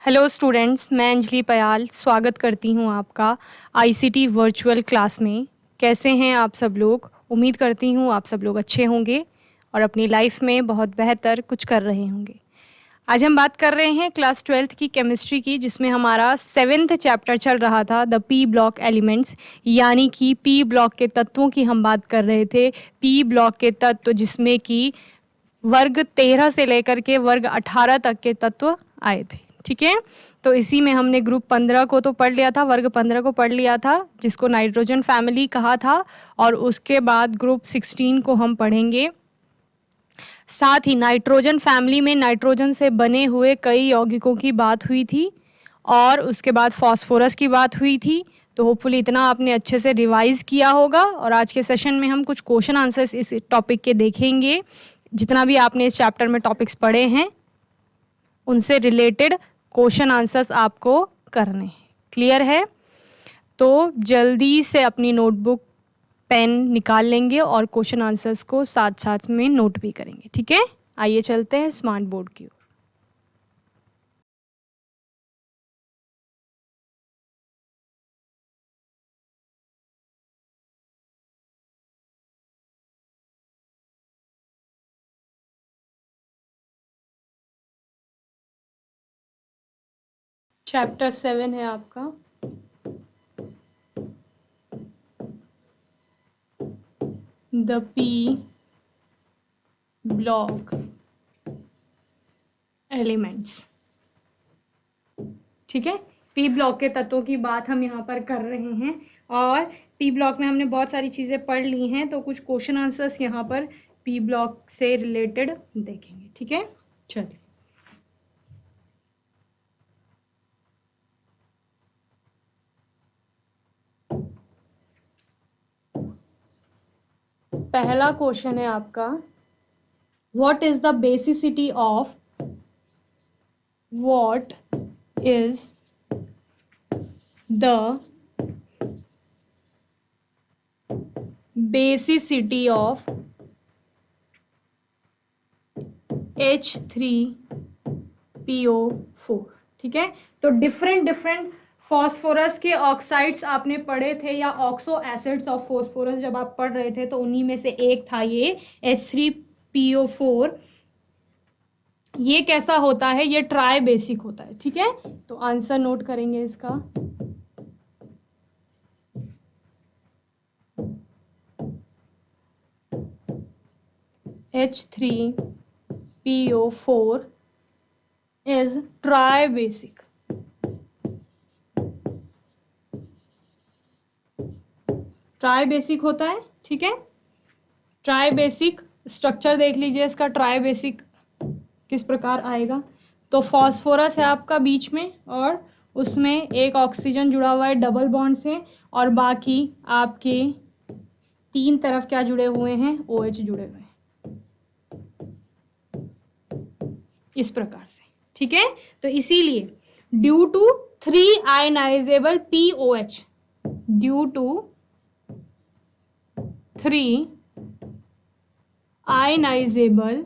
Hello students, मैं अंजलि पयाल स्वागत करती हूँ आपका आईसीटी वर्चुअल क्लास में। कैसे हैं आप सब लोग? उम्मीद करती हूँ आप सब लोग अच्छे होंगे और अपनी लाइफ में बहुत बेहतर कुछ कर रहे होंगे। आज हम बात कर रहे हैं क्लास 12th की केमिस्ट्री की, जिसमें हमारा 7th चैप्टर चल रहा था द पी ब्लॉक एलिमेंट्स, यानी कि पी ब्लॉक के तत्वों की हम बात कर रहे थे। पी ब्लॉक के तत्व जिसमें कि वर्ग 13 से लेकर के वर्ग 18 तक के तत्व आए थे। ठीक है, तो इसी में हमने ग्रुप 15 को तो पढ़ लिया था, वर्ग 15 को पढ़ लिया था जिसको नाइट्रोजन फैमिली कहा था, और उसके बाद ग्रुप 16 को हम पढ़ेंगे। साथ ही नाइट्रोजन फैमिली में नाइट्रोजन से बने हुए कई यौगिकों की बात हुई थी और उसके बाद फास्फोरस की बात हुई थी। तो होपफुली इतना आपने अच्छे से रिवाइज किया होगा और आज के सेशन में हम कुछ क्वेश्चन आंसर्स इस टॉपिक के देखेंगे। जितना भी आपने इस चैप्टर में टॉपिक्स पढ़े हैं उनसे रिलेटेड क्वेश्चन आंसर्स आपको करने हैं। क्लियर है? तो जल्दी से अपनी नोटबुक पेन निकाल लेंगे और क्वेश्चन आंसर्स को साथ साथ में नोट भी करेंगे। ठीक है, आइए चलते हैं स्मार्ट बोर्ड की ओर। चैप्टर 7 है आपका द पी ब्लॉक एलिमेंट्स। ठीक है, पी ब्लॉक के तत्वों की बात हम यहाँ पर कर रहे हैं और पी ब्लॉक में हमने बहुत सारी चीज़ें पढ़ ली हैं, तो कुछ क्वेश्चन आंसर्स यहाँ पर पी ब्लॉक से रिलेटेड देखेंगे। ठीक है, चलिए। पहला क्वेश्चन है आपका, what is the basicity of what is the basicity of H3PO4। ठीक है, तो डिफरेंट फॉस्फोरस के ऑक्साइड्स आपने पढ़े थे या ऑक्सो एसिड्स ऑफ फॉस्फोरस जब आप पढ़ रहे थे, तो उन्हीं में से एक था ये H3PO4। ये कैसा होता है? ये ट्राई बेसिक होता है। ठीक है, तो आंसर नोट करेंगे इसका। H3PO4 is tribasic. ट्राइबेसिक होता है। ठीक है, ट्राइबेसिक स्ट्रक्चर देख लीजिए इसका। ट्राइबेसिक किस प्रकार आएगा? तो फॉस्फोरस है आपका बीच में और उसमें एक ऑक्सीजन जुड़ा हुआ है डबल बॉन्ड से, और बाकी आपके तीन तरफ क्या जुड़े हुए हैं? OH जुड़े हुए हैं इस प्रकार से। ठीक है, तो इसीलिए due to 3 ionizable POH, due to 3 ionizable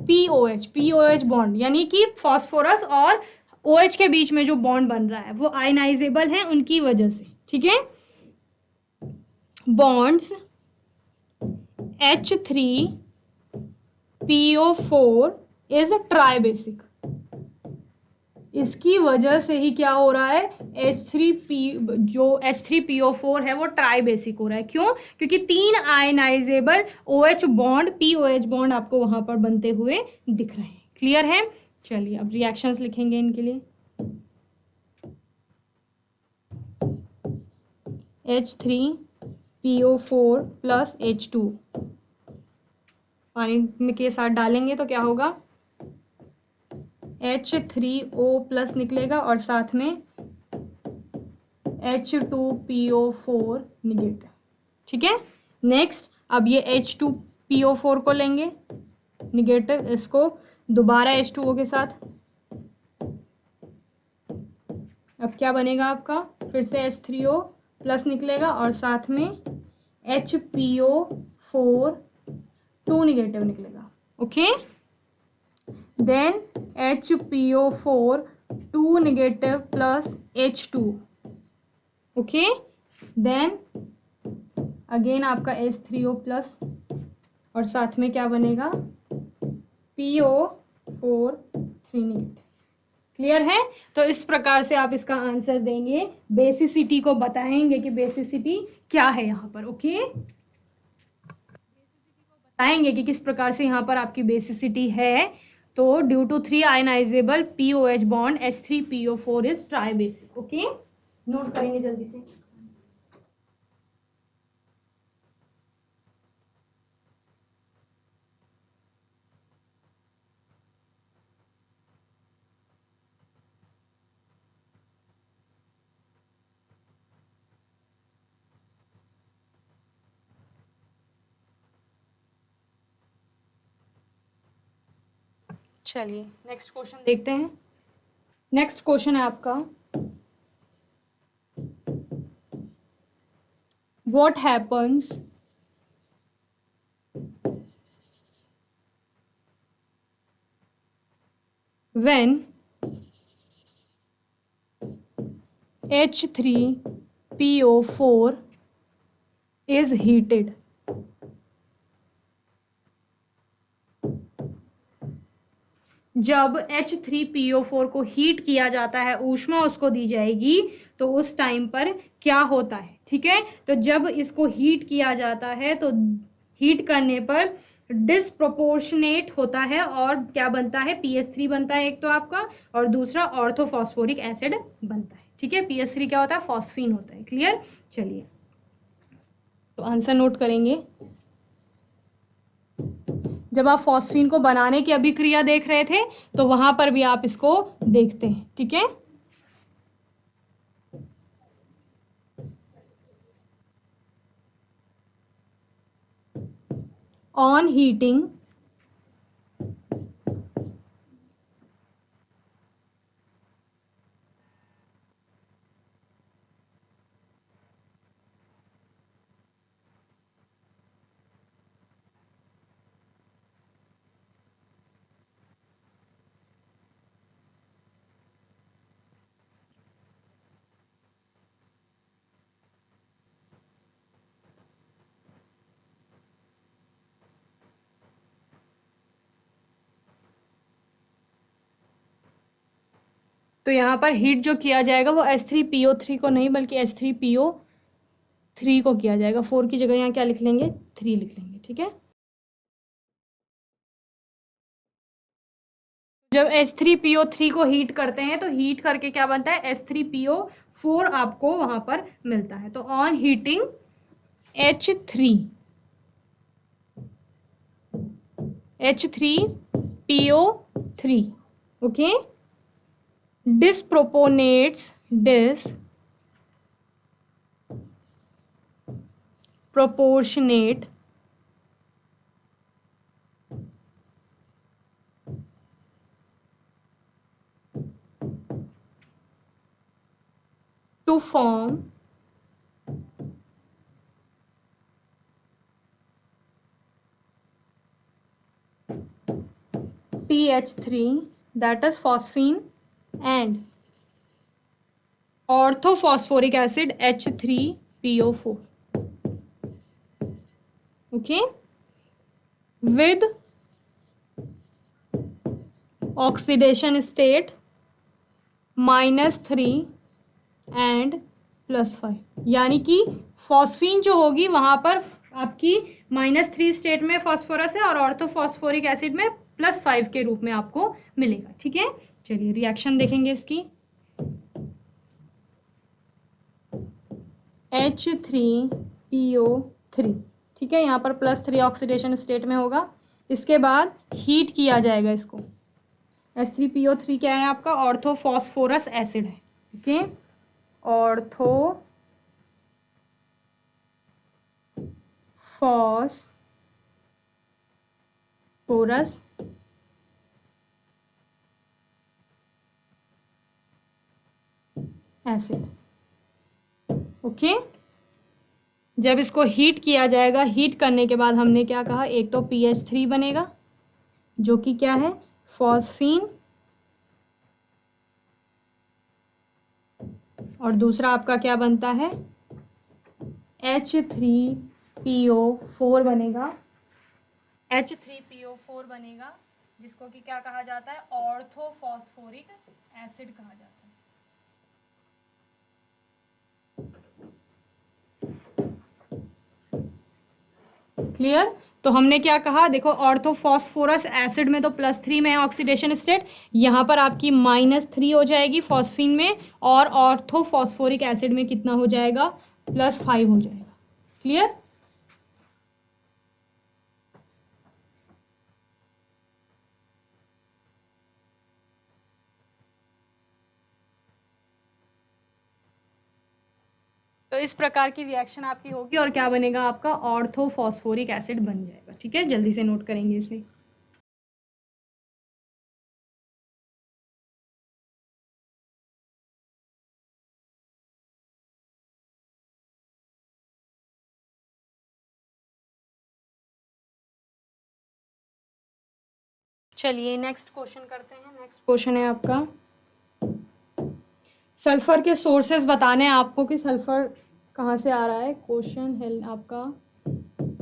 POH bond, यानी कि फॉस्फोरस और OH के बीच में जो बॉन्ड बन रहा है वो आयनाइजेबल है उनकी वजह से। ठीक है, बॉन्ड्स H3PO4 इज ट्राइबेसिक। इसकी वजह से ही क्या हो रहा है? H3PO4 है वो ट्राइबेसिक हो रहा है। क्यों? क्योंकि 3 ionizable OH bond POH bond आपको वहां पर बनते हुए दिख रहे हैं। क्लियर है? चलिए अब रिएक्शंस लिखेंगे इनके लिए। H3PO4 प्लस H2 पानी में के साथ डालेंगे तो क्या होगा? H3O प्लस निकलेगा और साथ में H2PO4 निगेटिव। ठीक है, नेक्स्ट अब ये H2PO4 को लेंगे निगेटिव, इसको दोबारा H2O के साथ। अब क्या बनेगा आपका? फिर से H3O प्लस निकलेगा और साथ में HPO4 2 निगेटिव निकलेगा। Okay, then HPO4 2 negative plus H2, okay. Then again आपका H3O प्लस और साथ में क्या बनेगा PO4 3 नेगेटिव। क्लियर है? तो इस प्रकार से आप इसका आंसर देंगे, बेसिसिटी को बताएंगे कि बेसिसिटी क्या है यहाँ पर, ओके। बताएंगे कि किस प्रकार से यहाँ पर आपकी बेसिसिटी है। तो due to 3 ionizable POH bond H3PO4 is tribasic, okay. Note करेंगे जल्दी से। चलिए नेक्स्ट क्वेश्चन देखते हैं। नेक्स्ट क्वेश्चन है आपका, what happens when H3PO4 is heated? जब H3PO4 को हीट किया जाता है, ऊष्मा उसको दी जाएगी, तो उस टाइम पर क्या होता है, ठीक है। तो जब इसको हीट किया जाता है तो हीट करने पर डिसप्रोपोर्शनेट होता है और क्या बनता है, PH3 बनता है एक तो आपका, और दूसरा ऑर्थोफॉस्फोरिक एसिड बनता है, ठीक है। PH3 क्या होता है, फॉस्फीन होता है। क्लियर? चलिए तो आंसर नोट करेंगे। जब आप फॉस्फीन को बनाने की अभिक्रिया देख रहे थे तो वहां पर भी आप इसको देखते हैं, ठीक है। ऑन हीटिंग तो यहाँ पर हीट जो किया जाएगा वो H3PO3 को नहीं बल्कि H3PO3 को किया जाएगा। 4 की जगह यहाँ क्या लिख लेंगे, 3 लिख लेंगे, ठीक है। जब H3PO3 को हीट करते हैं तो हीट करके क्या बनता है, H3PO4 आपको वहां पर मिलता है। तो on heating H3PO3, okay, disproportionate to form PH3, that is phosphine, and orthophosphoric acid H3PO4, okay, with oxidation state -3 and +5। यानी कि फॉस्फीन जो होगी वहां पर आपकी -3 स्टेट में फॉस्फोरस है और ऑर्थोफॉस्फोरिक एसिड में +5 के रूप में आपको मिलेगा, ठीक है। चलिए रिएक्शन देखेंगे इसकी। H3PO3, ठीक है, यहाँ पर +3 ऑक्सीडेशन स्टेट में होगा। इसके बाद हीट किया जाएगा इसको। H3PO3 क्या है आपका, ऑर्थोफॉस्फोरस एसिड है, ओके, ऑर्थोफॉस्फोरस एसिड, ओके। जब इसको हीट किया जाएगा, हीट करने के बाद हमने क्या कहा, एक तो PH3 बनेगा जो कि क्या है, फॉस्फीन, और दूसरा आपका क्या बनता है, H3PO4 बनेगा, H3PO4 बनेगा, जिसको कि क्या कहा जाता है, ऑर्थोफॉस्फोरिक एसिड कहा जाता है। क्लियर। तो हमने क्या कहा, देखो ऑर्थोफॉस्फोरस एसिड में तो +3 में है ऑक्सीडेशन स्टेट, यहाँ पर आपकी -3 हो जाएगी फॉस्फीन में, और ऑर्थोफॉस्फोरिक एसिड में कितना हो जाएगा, +5 हो जाएगा। क्लियर। तो इस प्रकार की रिएक्शन आपकी होगी और क्या बनेगा, आपका ऑर्थोफॉस्फोरिक एसिड बन जाएगा। ठीक है, जल्दी से नोट करेंगे इसे। चलिए नेक्स्ट क्वेश्चन करते हैं। नेक्स्ट क्वेश्चन है आपका, सल्फर के सोर्सेज बताने हैं आपको कि सल्फर कहाँ से आ रहा है। क्वेश्चन है आपका,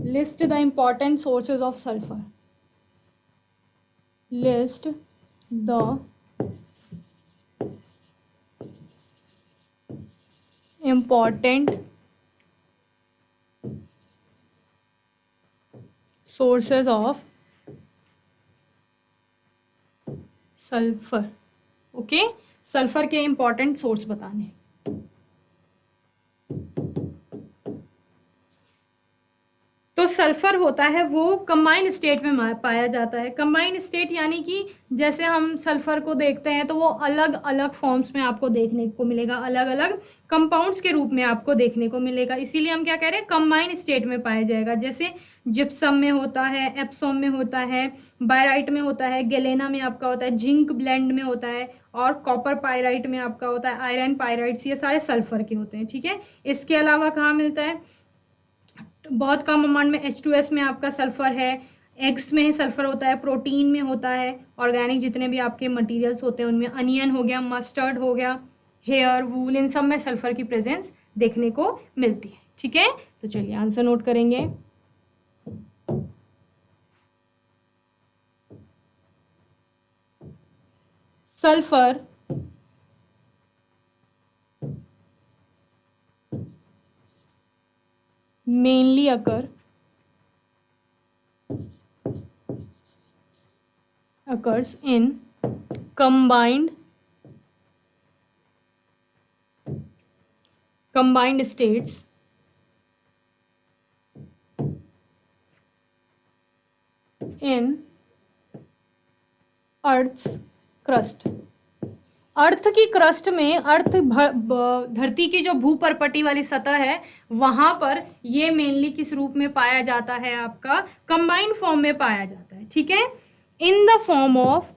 list the important sources of sulphur, list the important sources of sulphur. Okay, sulphur के इम्पॉर्टेंट सोर्स बताने। तो सल्फर होता है वो कंबाइंड स्टेट में पाया जाता है। कंबाइंड स्टेट यानी कि जैसे हम सल्फर को देखते हैं तो वो अलग अलग फॉर्म्स में आपको देखने को मिलेगा, अलग अलग कंपाउंड्स के रूप में आपको देखने को मिलेगा, इसीलिए हम क्या कह रहे हैं, कंबाइंड स्टेट में पाया जाएगा। जैसे जिप्सम में होता है, एप्सोम में होता है, बायराइट में होता है, गैलेना में आपका होता है, जिंक ब्लेंड में होता है, और कॉपर पायराइट में आपका होता है, आयरन पायराइट्स, ये सारे सल्फर के होते हैं। ठीक है, इसके अलावा कहाँ मिलता है, बहुत कम अमाउंट में H2S में आपका सल्फर है, एग्स में सल्फर होता है, प्रोटीन में होता है, ऑर्गेनिक जितने भी आपके मटेरियल्स होते हैं उनमें, अनियन हो गया, मस्टर्ड हो गया, हेयर, वूल, इन सब में सल्फर की प्रेजेंस देखने को मिलती है। ठीक है, तो चलिए आंसर नोट करेंगे। Sulphur mainly occurs in combined states in Earth's crust। अर्थ की क्रस्ट में, धरती की जो भूपर्पटी वाली सतह है वहां पर ये मेनली किस रूप में पाया जाता है, आपका कंबाइंड फॉर्म में पाया जाता है। ठीक है, इन द फॉर्म ऑफ,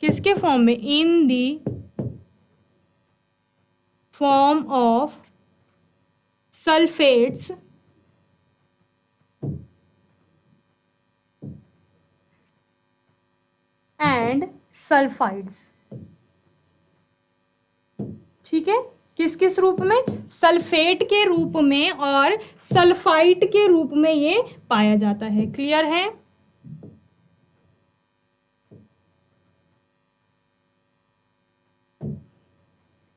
किसके फॉर्म में, in the form of sulphates and sulphides. ठीक है, किस किस रूप में, सल्फेट के रूप में और सल्फाइड के रूप में ये पाया जाता है। क्लियर है।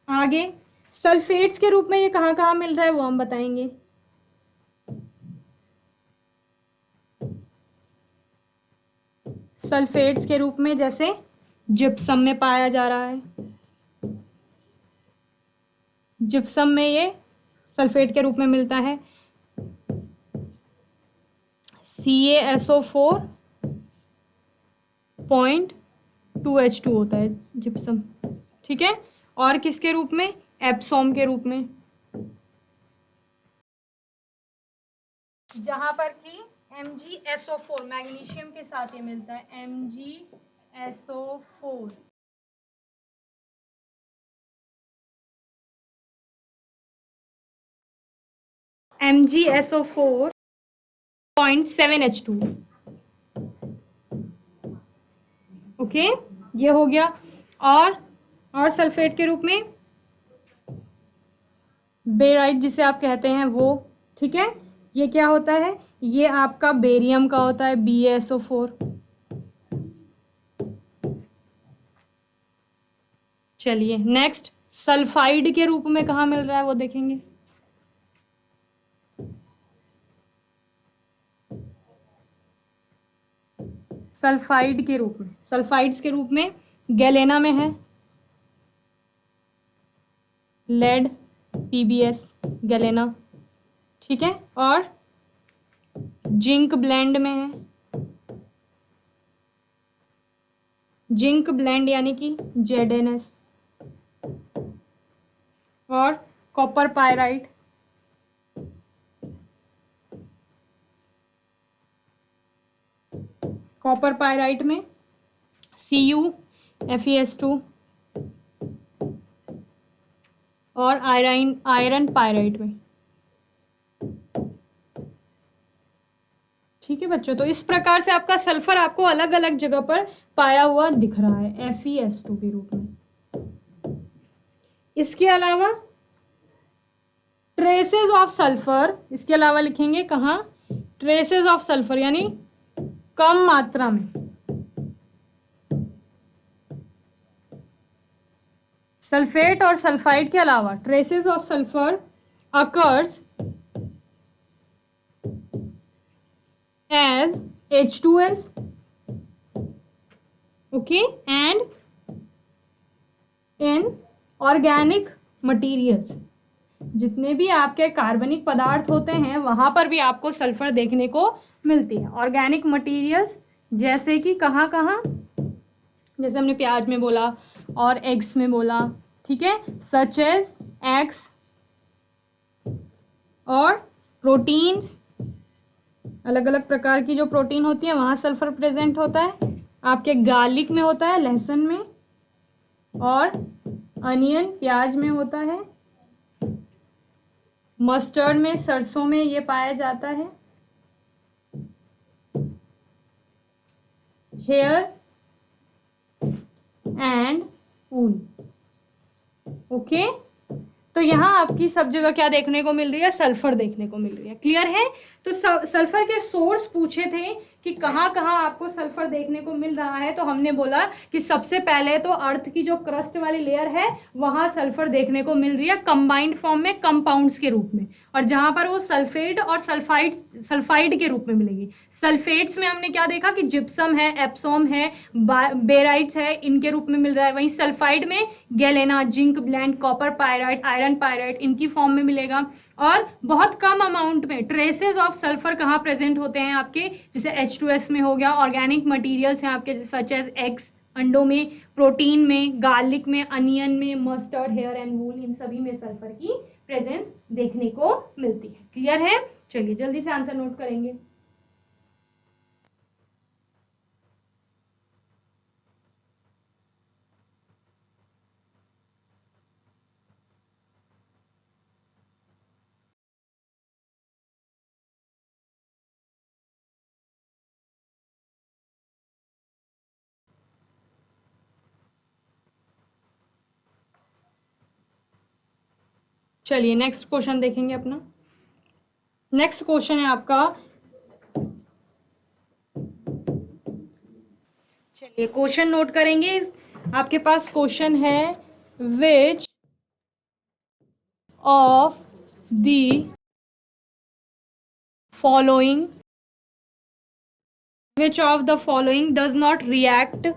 आगे सल्फेट्स के रूप में ये कहाँ कहाँ मिल रहा है वो हम बताएंगे। सल्फेट्स के रूप में जैसे जिप्सम में पाया जा रहा है, जिप्सम में ये सल्फेट के रूप में मिलता है, CaSO4.2H2 होता है जिप्सम। ठीक है, और किसके रूप में, एप्सोम के रूप में, जहां पर कि MgSO4 मैग्नीशियम के साथ ये मिलता है, MgSO4। MgSO4.7H2। ओके, ये हो गया। और सल्फेट के रूप में बेराइट जिसे आप कहते हैं वो, ठीक है। ये क्या होता है, ये आपका बेरियम का होता है, BaSO4। चलिए नेक्स्ट, सल्फाइड के रूप में कहाँ मिल रहा है वो देखेंगे। सल्फाइड के रूप में, सल्फाइड्स के रूप में गैलेना में है, लेड, PbS, गैलेना, ठीक है। और जिंक ब्लेंड में है, जिंक ब्लेंड यानी कि ZnS। और कॉपर पायराइट, कॉपर पायराइट में CuFeS2। और आयरन पायराइट में, ठीक है बच्चों। तो इस प्रकार से आपका सल्फर आपको अलग अलग जगह पर पाया हुआ दिख रहा है FeS2 के रूप में। इसके अलावा ट्रेसेस ऑफ सल्फर, इसके अलावा लिखेंगे कहाँ, ट्रेसेस ऑफ सल्फर यानी कम मात्रा में, सल्फेट और सल्फाइड के अलावा traces of sulphur occurs as H2S, okay, and in organic materials, जितने भी आपके कार्बनिक पदार्थ होते हैं वहां पर भी आपको सल्फर देखने को मिलती है। ऑर्गेनिक मटेरियल्स जैसे कि कहाँ कहाँ, जैसे हमने प्याज में बोला और एग्स में बोला, ठीक है, सच एज एग्स। और प्रोटीन्स, अलग अलग प्रकार की जो प्रोटीन होती है वहाँ सल्फर प्रेजेंट होता है। आपके गार्लिक में होता है, लहसुन में, और अनियन प्याज में होता है, मस्टर्ड में, सरसों में ये पाया जाता है, हेयर एंड वूल, ओके। तो यहाँ आपकी सब जगह क्या देखने को मिल रही है, सल्फर देखने को मिल रही है। क्लियर है। तो सल्फर के सोर्स पूछे थे कि कहाँ कहाँ आपको सल्फर देखने को मिल रहा है, तो हमने बोला कि सबसे पहले तो अर्थ की जो क्रस्ट वाली लेयर है वहां सल्फर देखने को मिल रही है कंबाइंड फॉर्म में, कंपाउंड्स के रूप में, और जहां पर वो सल्फेट और सल्फाइड के रूप में मिलेगी। सल्फेट्स में हमने क्या देखा कि जिप्सम है, एप्सोम है, बेराइट्स है, इनके रूप में मिल रहा है। वहीं सल्फाइड में galena, zinc blende, copper pyrite, iron pyrite, इनकी फॉर्म में मिलेगा। और बहुत कम अमाउंट में ट्रेसेस ऑफ सल्फर कहाँ प्रेजेंट होते हैं आपके, जैसे H2S में हो गया, ऑर्गेनिक मटेरियल्स हैं आपके सच एज एग्स, अंडों में, प्रोटीन में, गार्लिक में, अनियन में, मस्टर्ड, हेयर एंड वूल, इन सभी में सल्फर की प्रेजेंस देखने को मिलती है। क्लियर है। चलिए जल्दी से आंसर नोट करेंगे। चलिए नेक्स्ट क्वेश्चन देखेंगे अपना। नेक्स्ट क्वेश्चन है आपका, चलिए क्वेश्चन नोट करेंगे। आपके पास क्वेश्चन है, which of the following, which of the following does not react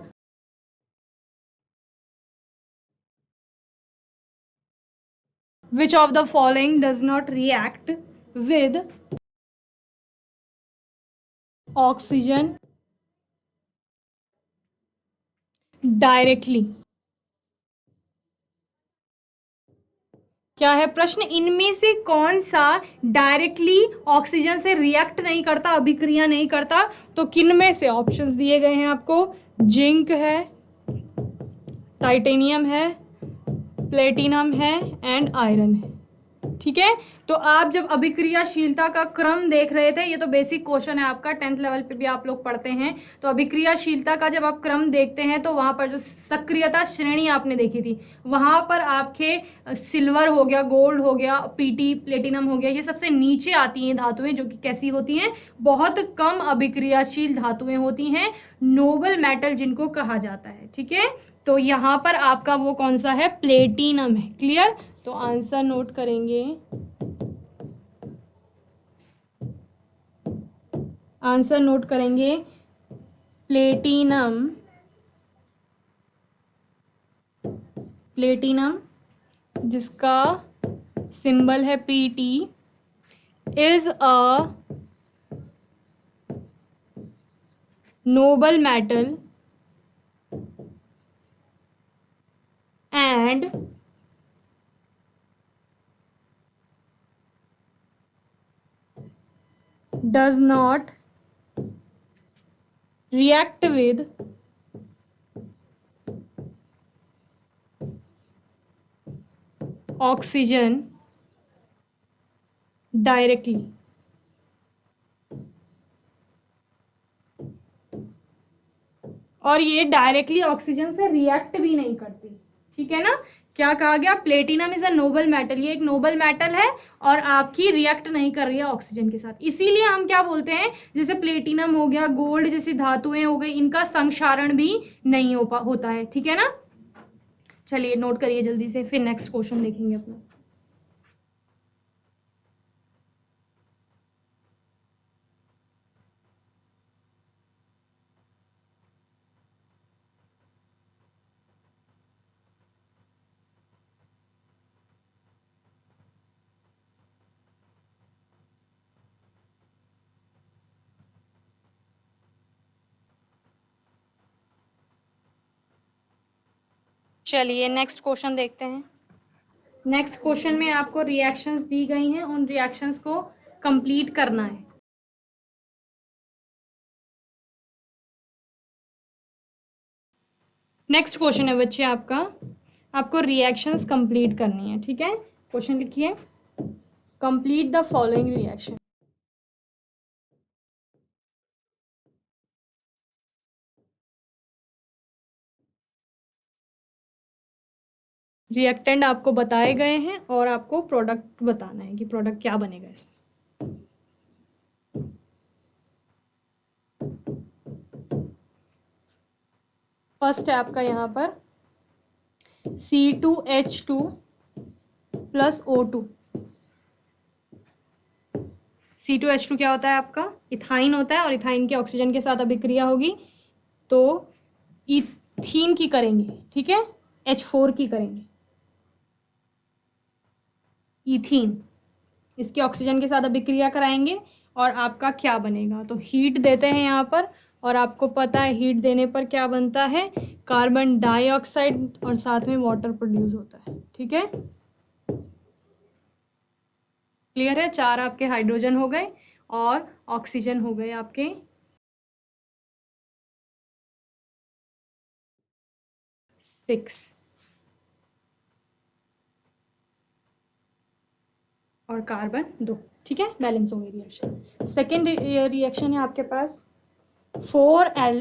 which of the following does not react with oxygen directly। क्या है प्रश्न, इनमें से कौन सा डायरेक्टली ऑक्सीजन से रिएक्ट नहीं करता, अभिक्रिया नहीं करता। तो किन में से ऑप्शंस दिए गए हैं आपको, जिंक है, टाइटेनियम है, प्लेटिनम है एंड आयरन है, ठीक है। तो आप जब अभिक्रियाशीलता का क्रम देख रहे थे, ये तो बेसिक क्वेश्चन है आपका, 10th लेवल पे भी आप लोग पढ़ते हैं, तो अभिक्रियाशीलता का जब आप क्रम देखते हैं तो वहां पर जो सक्रियता श्रेणी आपने देखी थी, वहां पर आपके सिल्वर हो गया, गोल्ड हो गया, पीटी प्लेटिनम हो गया, ये सबसे नीचे आती हैं धातुएं, जो कि कैसी होती हैं, बहुत कम अभिक्रियाशील धातुएं होती हैं, नोबल मेटल जिनको कहा जाता है। ठीक है, तो यहाँ पर आपका वो कौन सा है, प्लेटिनम है। क्लियर, तो आंसर नोट करेंगे, आंसर नोट करेंगे, प्लेटिनम, प्लेटिनम जिसका सिंबल है PT, is a Nobel metal and does not react with oxygen directly। और ये डायरेक्टली ऑक्सीजन से रिएक्ट भी नहीं करती। ठीक है ना, क्या कहा गया, platinum is a Nobel metal, ये एक नोबल मेटल है और आपकी रिएक्ट नहीं कर रही है ऑक्सीजन के साथ, इसीलिए हम क्या बोलते हैं, जैसे प्लेटिनम हो गया, गोल्ड जैसी धातुएं हो गई, इनका संक्षारण भी नहीं होता है। ठीक है ना, चलिए नोट करिए जल्दी से, फिर नेक्स्ट क्वेश्चन देखेंगे अपना। चलिए नेक्स्ट क्वेश्चन देखते हैं। नेक्स्ट क्वेश्चन में आपको रिएक्शंस दी गई हैं, उन रिएक्शंस को कंप्लीट करना है। नेक्स्ट क्वेश्चन है बच्चे आपका, आपको रिएक्शंस कंप्लीट करनी है। ठीक है, क्वेश्चन लिखिए, complete the following reaction. Reactant आपको बताए गए हैं और आपको प्रोडक्ट बताना है कि प्रोडक्ट क्या बनेगा इसमें। फर्स्ट है आपका यहाँ पर C2H2 प्लस O2। C2H2 क्या होता है आपका, इथाइन होता है, और इथाइन के ऑक्सीजन के साथ अभिक्रिया होगी तो इथीन की करेंगे। ठीक है, H4 की करेंगे, इथीन, इसके ऑक्सीजन के साथ अभिक्रिया कराएंगे और आपका क्या बनेगा, तो हीट देते हैं यहाँ पर, और आपको पता है हीट देने पर क्या बनता है, कार्बन डाइऑक्साइड और साथ में वाटर प्रोड्यूस होता है। ठीक है, क्लियर है, 4 आपके हाइड्रोजन हो गए और ऑक्सीजन हो गए आपके 6, और कार्बन 2। ठीक है, बैलेंस हो गई रिएक्शन। सेकेंड रिएक्शन है आपके पास 4Al,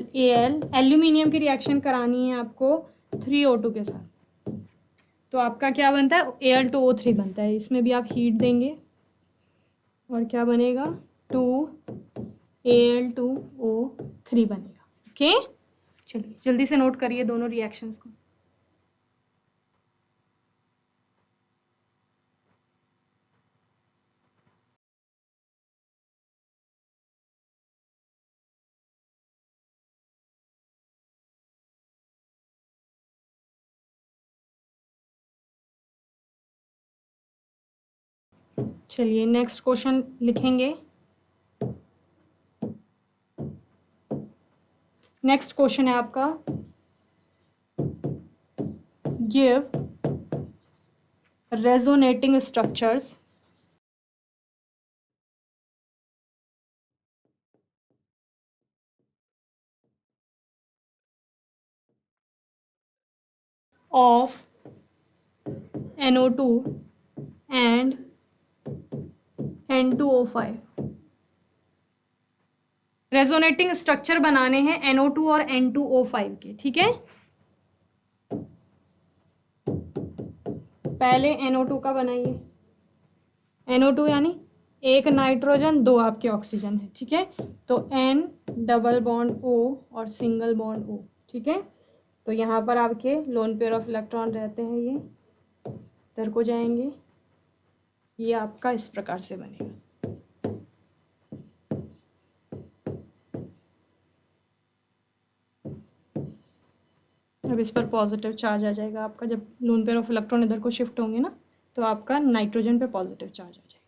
एल्यूमिनियम की रिएक्शन करानी है आपको 3O2 के साथ, तो आपका क्या बनता है, Al2O3 बनता है। इसमें भी आप हीट देंगे और क्या बनेगा, 2Al2O3 बनेगा। ओके, चलिए जल्दी से नोट करिए दोनों रिएक्शंस को। चलिए नेक्स्ट क्वेश्चन लिखेंगे। नेक्स्ट क्वेश्चन है आपका, give resonating structures of NO2 and N2O5। Resonating structure बनाने हैं NO2 और N2O5 के, ठीक है। पहले NO2 का बनाइए। NO2 यानी एक नाइट्रोजन, दो आपके ऑक्सीजन है, ठीक है। तो N डबल बॉन्ड O और सिंगल बॉन्ड O, ठीक है। तो यहाँ पर आपके लोन पेयर ऑफ इलेक्ट्रॉन रहते हैं, ये इधर को जाएंगे, ये आपका इस प्रकार से बनेगा। अब इस पर पॉजिटिव चार्ज आ जाएगा आपका, जब लोन पेयर ऑफ इलेक्ट्रॉन इधर को शिफ्ट होंगे ना, तो आपका नाइट्रोजन पे पॉजिटिव चार्ज आ जाएगा।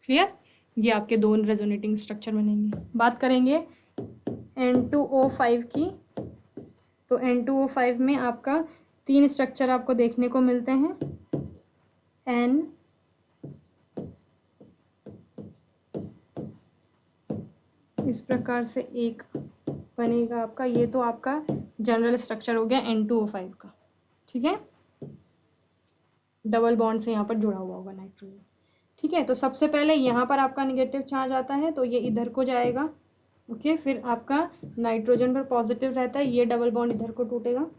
क्लियर। ये आपके दो रेजोनेटिंग स्ट्रक्चर बनेंगे। बात करेंगे N2O5 की। तो N2O5 में आपका तीन स्ट्रक्चर आपको देखने को मिलते हैं। N इस प्रकार से एक बनेगा आपका, ये तो आपका जनरल स्ट्रक्चर हो गया N2O5 का, ठीक है। डबल बॉन्ड से यहाँ पर जुड़ा हुआ होगा नाइट्रोजन, ठीक है। तो सबसे पहले यहाँ पर आपका निगेटिव चार्ज आता है, तो ये इधर को जाएगा, ओके। फिर आपका नाइट्रोजन पर पॉजिटिव रहता है, ये डबल बॉन्ड इधर को टूटेगा,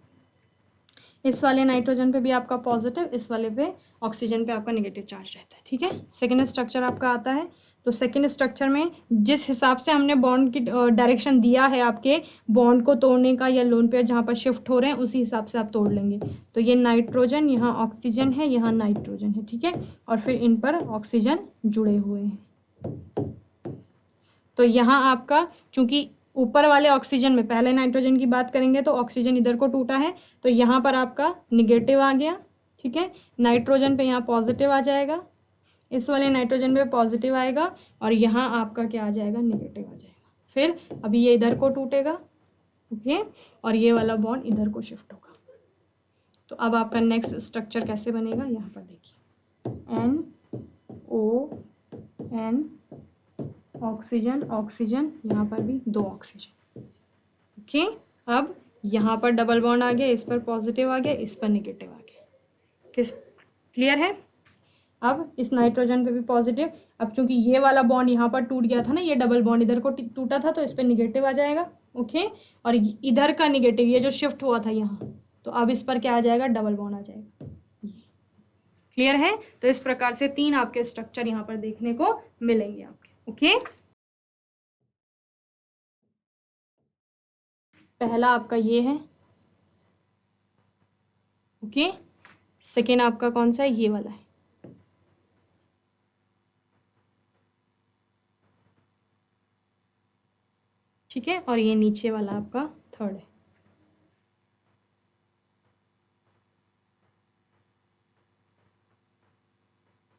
इस वाले नाइट्रोजन पे भी आपका पॉजिटिव, इस वाले पे ऑक्सीजन पे आपका नेगेटिव चार्ज रहता है, ठीक है। सेकेंड स्ट्रक्चर आपका आता है। तो सेकेंड स्ट्रक्चर में जिस हिसाब से हमने बॉन्ड की डायरेक्शन दिया है आपके बॉन्ड को तोड़ने का, या लोन पेयर जहाँ पर शिफ्ट हो रहे हैं उसी हिसाब से आप तोड़ लेंगे। तो ये नाइट्रोजन, यहाँ ऑक्सीजन है, यहाँ नाइट्रोजन है, ठीक है। और फिर इन पर ऑक्सीजन जुड़े हुए हैं। तो यहाँ आपका चूंकि ऊपर वाले ऑक्सीजन में, पहले नाइट्रोजन की बात करेंगे तो ऑक्सीजन इधर को टूटा है, तो यहाँ पर आपका निगेटिव आ गया, ठीक है। नाइट्रोजन पे यहाँ पॉजिटिव आ जाएगा, इस वाले नाइट्रोजन पे पॉजिटिव आएगा, और यहाँ आपका क्या आ जाएगा, निगेटिव आ जाएगा। फिर अभी ये इधर को टूटेगा, ओके, और ये वाला बॉन्ड इधर को शिफ्ट होगा। तो अब आपका नेक्स्ट स्ट्रक्चर कैसे बनेगा, यहाँ पर देखिए, NO ऑक्सीजन ऑक्सीजन, यहाँ पर भी दो ऑक्सीजन, ओके। अब यहाँ पर डबल बॉन्ड आ गया, इस पर पॉजिटिव आ गया, इस पर नेगेटिव आ गया। किस क्लियर है। अब इस नाइट्रोजन पे भी पॉजिटिव, अब चूंकि ये वाला बॉन्ड यहाँ पर टूट गया था ना, ये डबल बॉन्ड इधर को टूटा था, तो इस पर निगेटिव आ जाएगा, ओके। और इधर का निगेटिव, ये जो शिफ्ट हुआ था यहाँ, तो अब इस पर क्या आ जाएगा, डबल बॉन्ड आ जाएगा। क्लियर है। तो इस प्रकार से तीन आपके स्ट्रक्चर यहाँ पर देखने को मिलेंगे आपके, ओके। पहला आपका ये है, ओके। सेकेंड आपका कौन सा है, ये वाला है, ठीक है। और ये नीचे वाला आपका थर्ड है,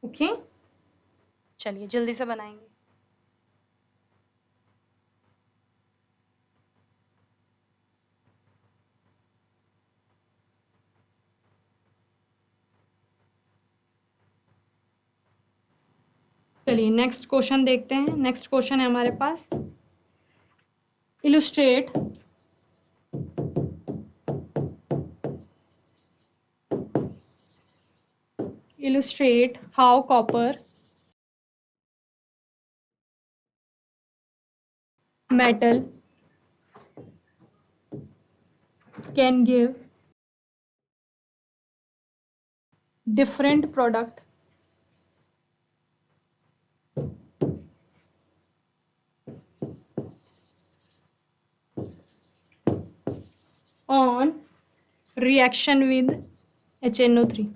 ओके। चलिए जल्दी से बनाएंगे। चलिए नेक्स्ट क्वेश्चन देखते हैं। नेक्स्ट क्वेश्चन है हमारे पास, illustrate how copper metal can give different product on reaction with HNO3।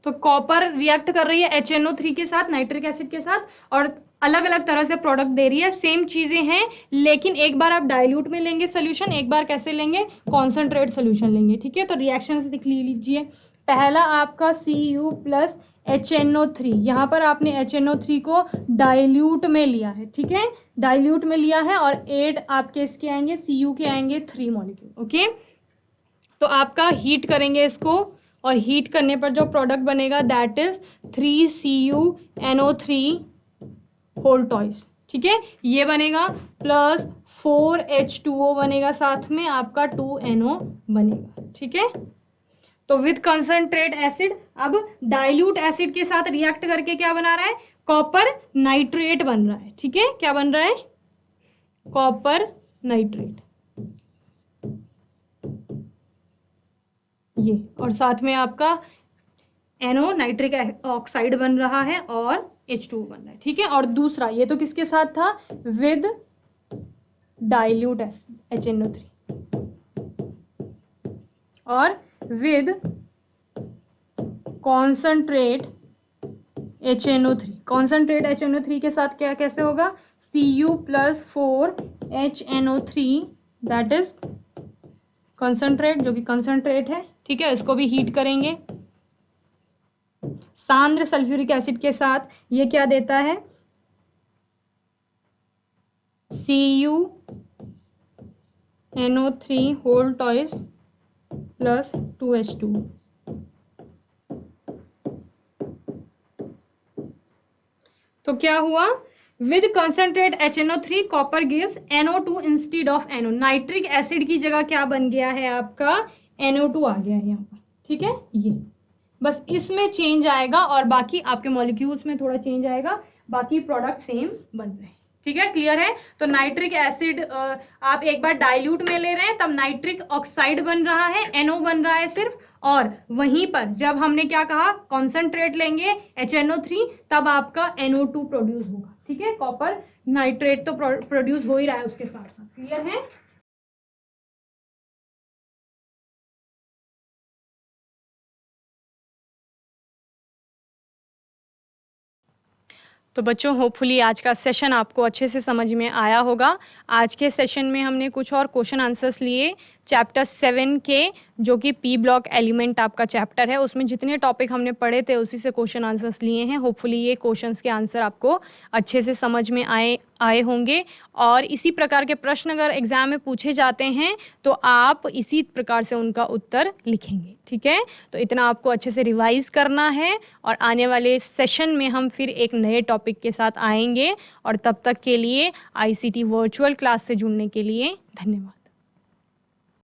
तो कॉपर रिएक्ट कर रही है HNO3 के साथ, नाइट्रिक एसिड के साथ, और अलग अलग तरह से प्रोडक्ट दे रही है, सेम चीजें हैं, लेकिन एक बार आप डाइल्यूट में लेंगे सोल्यूशन, एक बार कैसे लेंगे, कॉन्सेंट्रेट सोल्यूशन लेंगे, ठीक है। तो रिएक्शन लिख लीजिए। पहला आपका Cu प्लस HNO3, यहाँ पर आपने HNO3 को डाइल्यूट में लिया है, ठीक है, डाइल्यूट में लिया है, और 8 आपके इसके आएंगे, Cu के आएंगे 3 मॉलिक्यूल, ओके। तो आपका हीट करेंगे इसको, और हीट करने पर जो प्रोडक्ट बनेगा that is 3CuNO3 whole toys, ठीक है, ये बनेगा प्लस 4H2O बनेगा, साथ में आपका 2NO बनेगा। ठीक है, तो विद कंसंट्रेट एसिड, अब डाइल्यूट एसिड के साथ रिएक्ट करके क्या बना रहा है, कॉपर नाइट्रेट बन रहा है। ठीक है, क्या बन रहा है, कॉपर नाइट्रेट, ये, और साथ में आपका NO नाइट्रिक ऑक्साइड बन रहा है और H2 बन रहा है। ठीक है, और दूसरा ये तो किसके साथ था, विद डाइल्यूट एसिड HNO3 और with concentrate HNO3। Concentrate HNO3 के साथ क्या कैसे होगा, Cu+4HNO3 दैट इज कॉन्सनट्रेट, जो कि कॉन्सनट्रेट है। ठीक है, इसको भी हीट करेंगे सांद्र सल्फ्यूरिक एसिड के साथ, ये क्या देता है, CuNO3 whole toys plus 2H2। तो क्या हुआ, with concentrate HNO3 copper gives NO2 instead of NO। Nitric acid की जगह क्या बन गया है आपका, NO2 आ गया है यहाँ पर। ठीक है, ये बस इसमें चेंज आएगा और बाकी आपके मॉलिक्यूल्स में थोड़ा चेंज आएगा, बाकी प्रोडक्ट सेम बन रहे हैं। ठीक है, क्लियर है। तो नाइट्रिक एसिड आप एक बार डाइल्यूट में ले रहे हैं तब नाइट्रिक ऑक्साइड बन रहा है, NO बन रहा है सिर्फ, और वहीं पर जब हमने क्या कहा कॉन्सनट्रेट लेंगे HNO3 तब आपका NO2 प्रोड्यूस होगा। ठीक है, कॉपर नाइट्रेट तो प्रोड्यूस हो ही रहा है उसके साथ साथ। क्लियर है। तो बच्चों होपफुली आज का सेशन आपको अच्छे से समझ में आया होगा। आज के सेशन में हमने कुछ और क्वेश्चन आंसर्स लिए चैप्टर 7 के, जो कि पी ब्लॉक एलिमेंट आपका चैप्टर है, उसमें जितने टॉपिक हमने पढ़े थे उसी से क्वेश्चन आंसर्स लिए हैं। होपफुली ये क्वेश्चंस के आंसर आपको अच्छे से समझ में आए होंगे, और इसी प्रकार के प्रश्न अगर एग्जाम में पूछे जाते हैं तो आप इसी प्रकार से उनका उत्तर लिखेंगे। ठीक है, तो इतना आपको अच्छे से रिवाइज करना है, और आने वाले सेशन में हम फिर एक नए टॉपिक के साथ आएंगे। और तब तक के लिए ICT वर्चुअल क्लास से जुड़ने के लिए धन्यवाद।